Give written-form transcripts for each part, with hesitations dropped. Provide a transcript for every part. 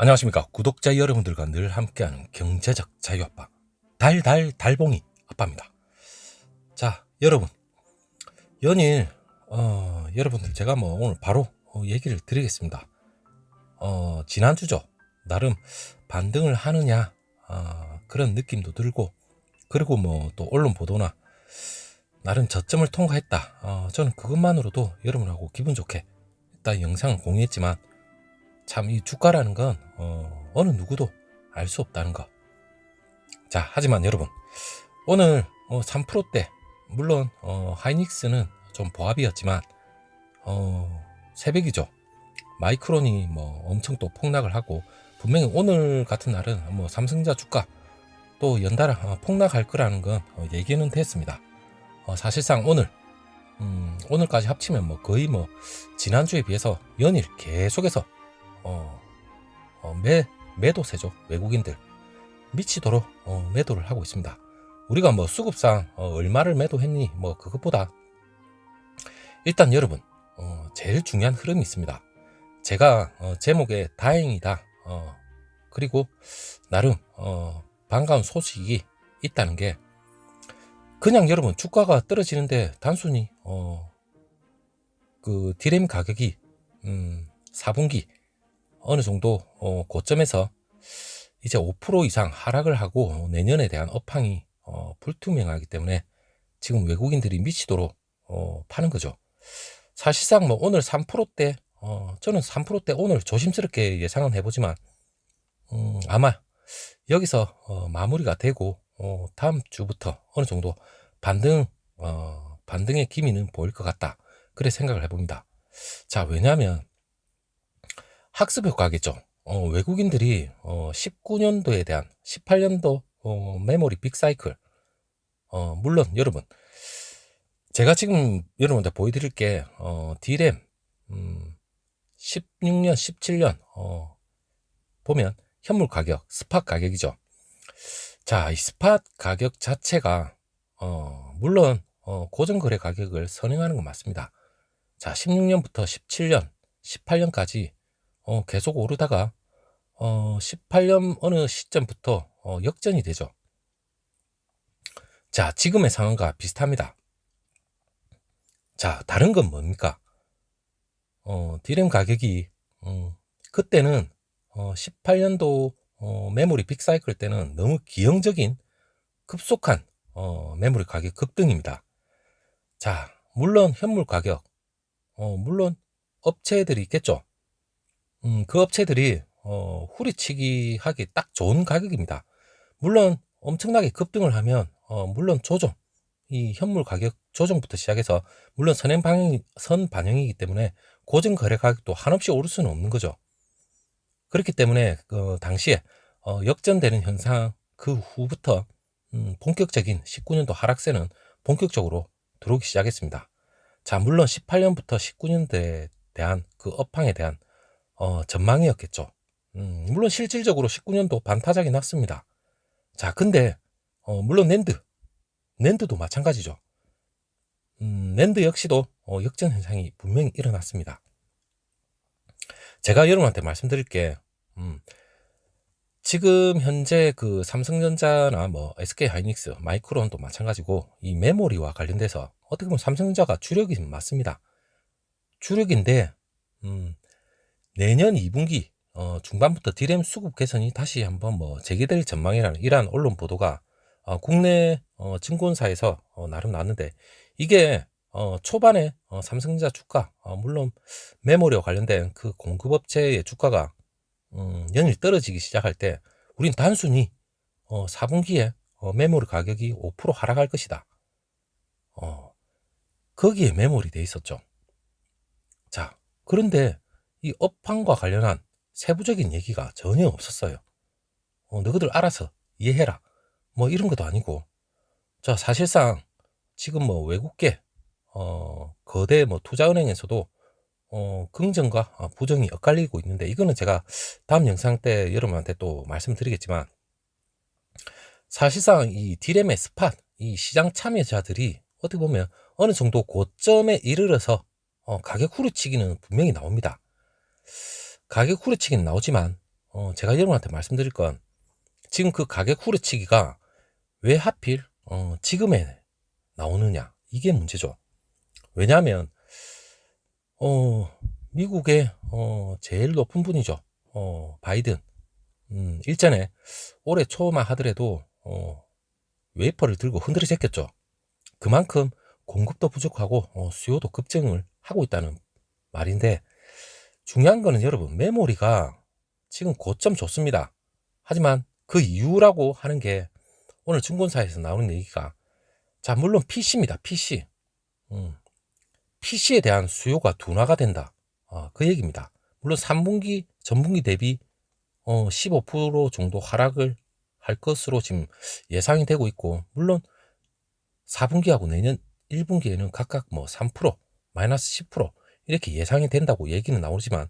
안녕하십니까. 구독자 여러분들과 늘 함께하는 경제적 자유아빠 달봉이 아빠입니다. 자, 여러분 연일 여러분들 제가 오늘 바로 얘기를 드리겠습니다. 지난주죠. 나름 반등을 하느냐 그런 느낌도 들고, 그리고 또 언론 보도나 나름 저점을 통과했다. 저는 그것만으로도 여러분하고 기분 좋게 일단 영상을 공유했지만, 참 이 주가라는 건 어느 누구도 알 수 없다는 거. 자, 하지만 여러분 오늘 3%대 물론 하이닉스는 좀 보합이었지만 새벽이죠. 마이크론이 엄청 또 폭락을 하고, 분명히 오늘 같은 날은 삼성전자 주가 또 연달아 폭락할 거라는 건 얘기는 됐습니다. 사실상 오늘까지 합치면 거의 지난주에 비해서 연일 계속해서 매도세죠. 외국인들 미치도록 매도를 하고 있습니다. 우리가 수급상 얼마를 매도했니 그것보다 일단 여러분 제일 중요한 흐름이 있습니다. 제가 제목에 다행이다 그리고 나름 반가운 소식이 있다는 게, 그냥 여러분 주가가 떨어지는데 단순히 그 디램 가격이 4분기 어느 정도 고점에서 이제 5% 이상 하락을 하고 내년에 대한 업황이 불투명하기 때문에 지금 외국인들이 미치도록 파는 거죠. 사실상 오늘 3%대 저는 3%대 오늘 조심스럽게 예상은 해보지만 아마 여기서 마무리가 되고 다음 주부터 어느 정도 반등의 기미는 보일 것 같다, 그래 생각을 해봅니다. 자, 왜냐하면 학습 효과겠죠. 외국인들이 19년도에 대한 18년도 메모리 빅사이클, 물론 여러분 제가 지금 여러분한테 보여드릴 게 D램 16년 17년 보면 현물 가격 스팟 가격이죠. 자, 이 스팟 가격 자체가 물론 고정거래 가격을 선행하는 건 맞습니다. 자, 16년부터 17년 18년까지 계속 오르다가 18년 어느 시점부터 역전이 되죠. 자, 지금의 상황과 비슷합니다. 자, 다른 건 뭡니까? D램 가격이 그때는 18년도 메모리 빅사이클 때는 너무 기형적인 급속한 메모리 가격 급등입니다. 자, 물론 현물 가격 물론 업체들이 있겠죠. 그 업체들이 후리치기 하기 딱 좋은 가격입니다. 물론 엄청나게 급등을 하면 물론 조정, 이 현물 가격 조정부터 시작해서 물론 선 반영이기 때문에 고정 거래 가격도 한없이 오를 수는 없는 거죠. 그렇기 때문에 당시에 역전되는 현상 그 후부터 본격적인 19년도 하락세는 본격적으로 들어오기 시작했습니다. 자, 물론 18년부터 19년도에 대한 그 업황에 대한 전망이었겠죠. 물론 실질적으로 19년도 반타작이 났습니다. 자, 근데 물론 낸드도 마찬가지죠. 낸드 역시도 역전 현상이 분명히 일어났습니다. 제가 여러분한테 말씀드릴 게 지금 현재 그 삼성전자나 SK 하이닉스, 마이크론도 마찬가지고 이 메모리와 관련돼서 어떻게 보면 삼성전자가 주력이 맞습니다. 주력인데 내년 2분기 중반부터 D램 수급 개선이 다시 한번 재개될 전망이라는 이러한 언론 보도가 국내 증권사에서 나름 났는데, 이게 초반에 삼성전자 주가 물론 메모리와 관련된 그 공급업체의 주가가 연일 떨어지기 시작할 때 우린 단순히 4분기에 메모리 가격이 5% 하락할 것이다, 거기에 메모리 돼 있었죠. 자, 그런데 이 업황과 관련한 세부적인 얘기가 전혀 없었어요. 너희들 알아서 이해해라 이런 것도 아니고. 자, 사실상 지금 외국계 거대 투자은행에서도 긍정과 부정이 엇갈리고 있는데, 이거는 제가 다음 영상 때 여러분한테 또 말씀드리겠지만, 사실상 이 D램의 스팟, 이 시장 참여자들이 어떻게 보면 어느 정도 고점에 이르러서 가격 후려치기는 분명히 나옵니다. 가격 후려치기는 나오지만 제가 여러분한테 말씀드릴 건 지금 그 가격 후려치기가 왜 하필 지금에 나오느냐, 이게 문제죠. 왜냐하면 미국의 제일 높은 분이죠. 바이든. 일전에 올해 초만 하더라도 웨이퍼를 들고 흔들어 제꼈죠. 그만큼 공급도 부족하고 수요도 급증을 하고 있다는 말인데, 중요한 거는 여러분, 메모리가 지금 고점 좋습니다. 하지만 그 이유라고 하는 게 오늘 증권사에서 나오는 얘기가, 자, 물론 PC입니다. PC. PC에 대한 수요가 둔화가 된다. 그 얘기입니다. 물론 3분기 전분기 대비 15% 정도 하락을 할 것으로 지금 예상이 되고 있고, 물론 4분기하고 내년 1분기에는 각각 뭐 3%, 마이너스 10% 이렇게 예상이 된다고 얘기는 나오지만,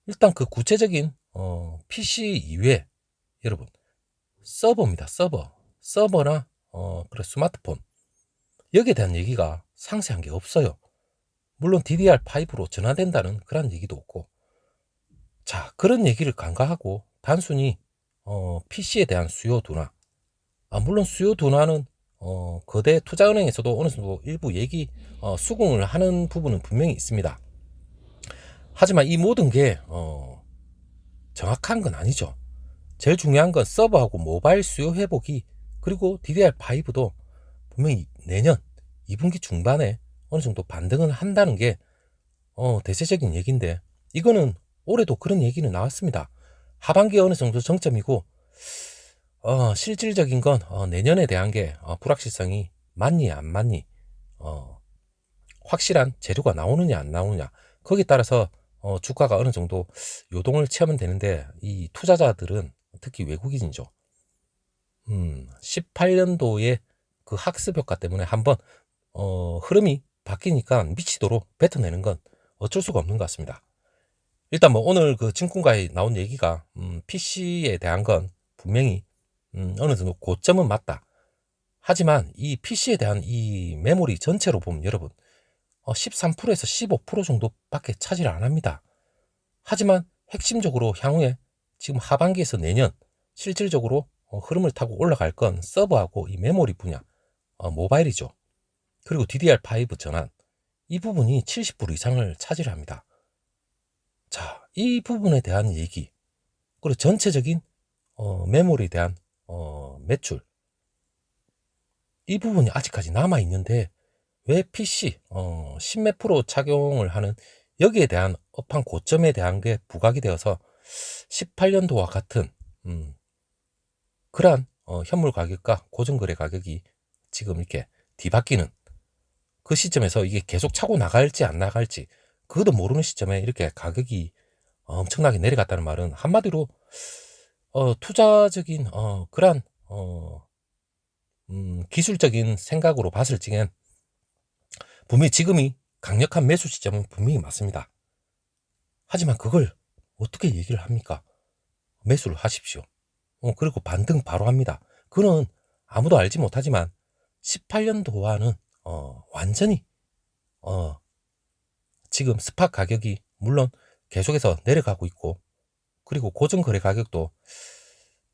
일단 그 구체적인 PC 이외에 여러분, 서버입니다. 서버나 그래 스마트폰, 여기에 대한 얘기가 상세한 게 없어요. 물론 DDR5로 전환된다는 그런 얘기도 없고. 자, 그런 얘기를 간과하고 단순히 PC에 대한 수요 둔화, 물론 수요 둔화는 거대 투자은행에서도 어느 정도 일부 얘기 수긍을 하는 부분은 분명히 있습니다. 하지만 이 모든 게 정확한 건 아니죠. 제일 중요한 건 서버하고 모바일 수요 회복이, 그리고 DDR5도 분명히 내년 2분기 중반에 어느 정도 반등을 한다는 게 대체적인 얘기인데, 이거는 올해도 그런 얘기는 나왔습니다. 하반기에 어느 정도 정점이고, 실질적인 건 내년에 대한 게 불확실성이 맞니 안 맞니, 확실한 재료가 나오느냐 안 나오느냐, 거기에 따라서 주가가 어느 정도 요동을 취하면 되는데, 이 투자자들은 특히 외국인이죠. 18년도에 그 학습 효과 때문에 한번 흐름이 바뀌니까 미치도록 뱉어내는 건 어쩔 수가 없는 것 같습니다. 일단 뭐 오늘 그 증권가에 나온 얘기가 PC에 대한 건 분명히 어느 정도 고점은 맞다. 하지만 이 PC에 대한 이 메모리 전체로 보면 여러분 13%에서 15% 정도밖에 차지를 안 합니다. 하지만 핵심적으로 향후에 지금 하반기에서 내년 실질적으로 흐름을 타고 올라갈 건 서버하고 이 메모리 분야, 모바일이죠. 그리고 DDR5 전환, 이 부분이 70% 이상을 차지를 합니다. 자, 이 부분에 대한 얘기, 그리고 전체적인 메모리에 대한 매출, 이 부분이 아직까지 남아 있는데 왜 PC 10몇 프로 착용을 하는 여기에 대한 업황 고점에 대한 게 부각이 되어서 18년도와 같은 그러한 현물 가격과 고정거래 가격이 지금 이렇게 뒤바뀌는 그 시점에서 이게 계속 차고 나갈지 안 나갈지 그것도 모르는 시점에 이렇게 가격이 엄청나게 내려갔다는 말은 한마디로 투자적인 그러한 기술적인 생각으로 봤을 적엔 분명히 지금이 강력한 매수 시점은 분명히 맞습니다. 하지만 그걸 어떻게 얘기를 합니까? 매수를 하십시오. 그리고 반등 바로 합니다. 그는 아무도 알지 못하지만 18년도와는 완전히 지금 스팟 가격이 물론 계속해서 내려가고 있고, 그리고 고정거래 가격도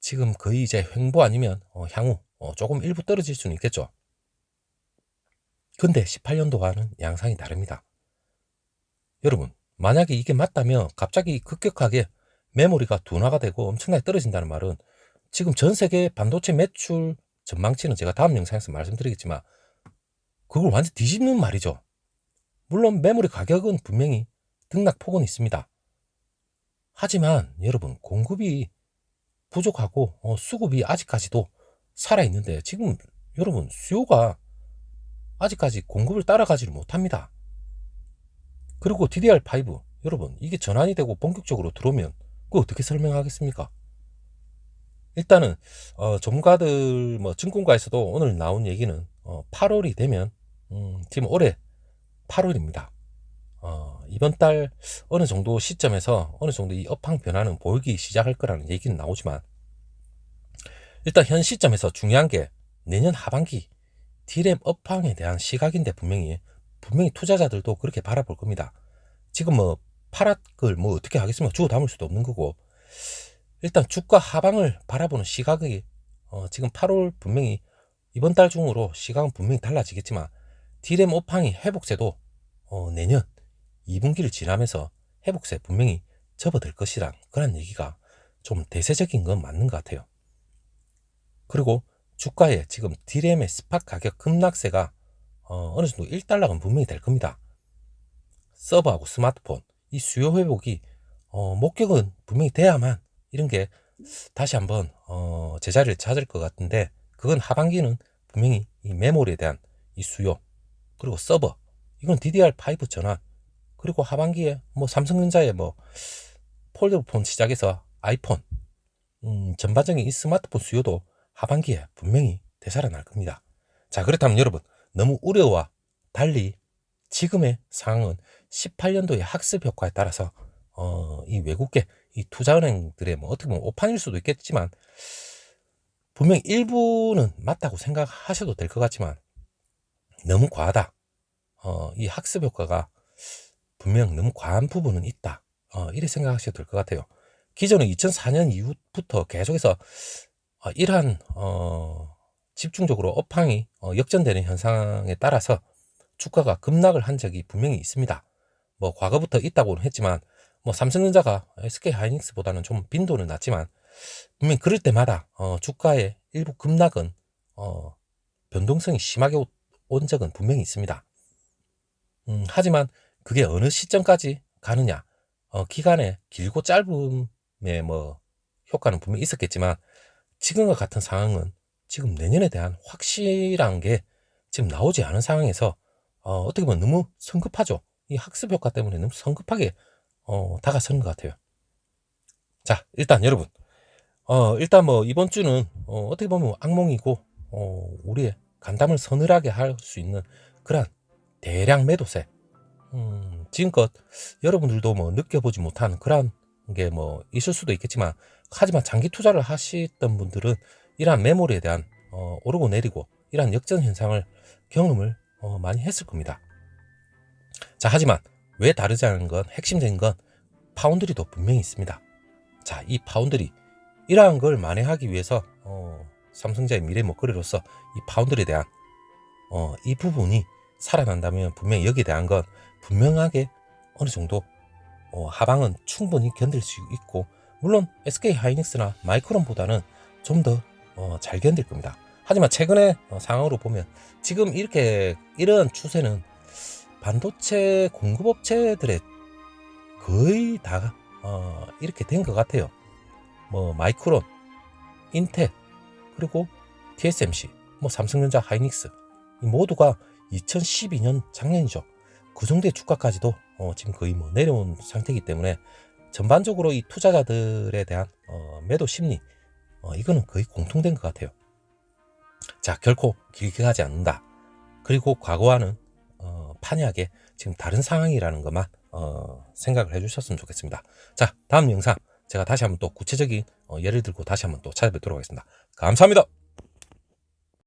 지금 거의 이제 횡보 아니면 향후 조금 일부 떨어질 수는 있겠죠. 근데 18년도와는 양상이 다릅니다. 여러분, 만약에 이게 맞다면 갑자기 급격하게 메모리가 둔화가 되고 엄청나게 떨어진다는 말은 지금 전 세계 반도체 매출 전망치는 제가 다음 영상에서 말씀드리겠지만 그걸 완전 뒤집는 말이죠. 물론 메모리 가격은 분명히 등락폭은 있습니다. 하지만 여러분, 공급이 부족하고 수급이 아직까지도 살아있는데 지금 여러분 수요가 아직까지 공급을 따라가지를 못합니다. 그리고 DDR5 여러분, 이게 전환이 되고 본격적으로 들어오면 그거 어떻게 설명하겠습니까? 일단은 전문가들 뭐 증권가에서도 오늘 나온 얘기는 8월이 되면 지금 올해 8월입니다. 이번 달 어느 정도 시점에서 어느 정도 이 업황 변화는 보이기 시작할 거라는 얘기는 나오지만, 일단 현 시점에서 중요한 게 내년 하반기 D램 업황에 대한 시각인데 분명히 투자자들도 그렇게 바라볼 겁니다. 지금 뭐 파락을 뭐 어떻게 하겠습니까? 주워 담을 수도 없는 거고, 일단 주가 하방을 바라보는 시각이 지금 8월 분명히 이번 달 중으로 시각은 분명히 달라지겠지만 D램 업황이 회복세도 내년 2분기를 지나면서 회복세 분명히 접어들 것이란 그런 얘기가 좀 대세적인 건 맞는 것 같아요. 그리고 주가에 지금 D램의 스팟 가격 급락세가 어느 정도 1달러는 분명히 될 겁니다. 서버하고 스마트폰 이 수요 회복이 목격은 분명히 돼야만 이런 게 다시 한번 제자리를 찾을 것 같은데, 그건 하반기는 분명히 이 메모리에 대한 이 수요, 그리고 서버, 이건 DDR5 전환, 그리고 하반기에 뭐 삼성전자의 뭐 폴더폰 시작해서 아이폰, 전반적인 이 스마트폰 수요도 하반기에 분명히 되살아날 겁니다. 자, 그렇다면 여러분, 너무 우려와 달리 지금의 상황은 18년도의 학습 효과에 따라서 이 외국계 이 투자은행들의 뭐 어떻게 보면 오판일 수도 있겠지만 분명 일부는 맞다고 생각하셔도 될 것 같지만 너무 과하다. 이 학습 효과가 분명 너무 과한 부분은 있다. 이렇게 생각하셔도 될 것 같아요. 기존에 2004년 이후부터 계속해서 이러한 집중적으로 업황이 역전되는 현상에 따라서 주가가 급락을 한 적이 분명히 있습니다. 뭐 과거부터 있다고는 했지만 뭐 삼성전자가 SK하이닉스보다는 좀 빈도는 낮지만 분명히 그럴 때마다 주가의 일부 급락은 변동성이 심하게 온 적은 분명히 있습니다. 하지만 그게 어느 시점까지 가느냐, 기간의 길고 짧음의 뭐 효과는 분명히 있었겠지만 지금과 같은 상황은 지금 내년에 대한 확실한 게 지금 나오지 않은 상황에서 어떻게 보면 너무 성급하죠. 이 학습 효과 때문에 너무 성급하게 다가서는 것 같아요. 자, 일단 여러분, 일단 뭐 이번 주는 어떻게 보면 악몽이고 우리의 간담을 서늘하게 할 수 있는 그런 대량 매도세, 지금껏 여러분들도 뭐 느껴보지 못한 그런 게 뭐 있을 수도 있겠지만, 하지만 장기 투자를 하시던 분들은 이러한 메모리에 대한 오르고 내리고 이러한 역전 현상을 경험을 많이 했을 겁니다. 자, 하지만 왜 다르지 않은 건, 핵심적인 건 파운드리도 분명히 있습니다. 자, 이 파운드리, 이러한 걸 만회하기 위해서 삼성자의 미래 먹거리로서 이 파운드리에 대한 이 부분이 살아난다면 분명히 여기에 대한 건 분명하게 어느 정도 하방은 충분히 견딜 수 있고, 물론 SK하이닉스나 마이크론보다는 좀 더 잘 견딜 겁니다. 하지만 최근의 상황으로 보면 지금 이런 추세는 반도체 공급업체들의 거의 다 이렇게 된 것 같아요. 뭐 마이크론, 인텔, 그리고 TSMC, 뭐 삼성전자, 하이닉스, 이 모두가 2012년 작년이죠. 그 정도의 주가까지도 지금 거의 뭐 내려온 상태이기 때문에 전반적으로 이 투자자들에 대한 매도 심리, 이거는 거의 공통된 것 같아요. 자, 결코 길게 가지 않는다. 그리고 과거와는 판이하게 지금 다른 상황이라는 것만 생각을 해주셨으면 좋겠습니다. 자, 다음 영상 제가 다시 한번 또 구체적인 예를 들고 다시 한번 또 찾아뵙도록 하겠습니다. 감사합니다.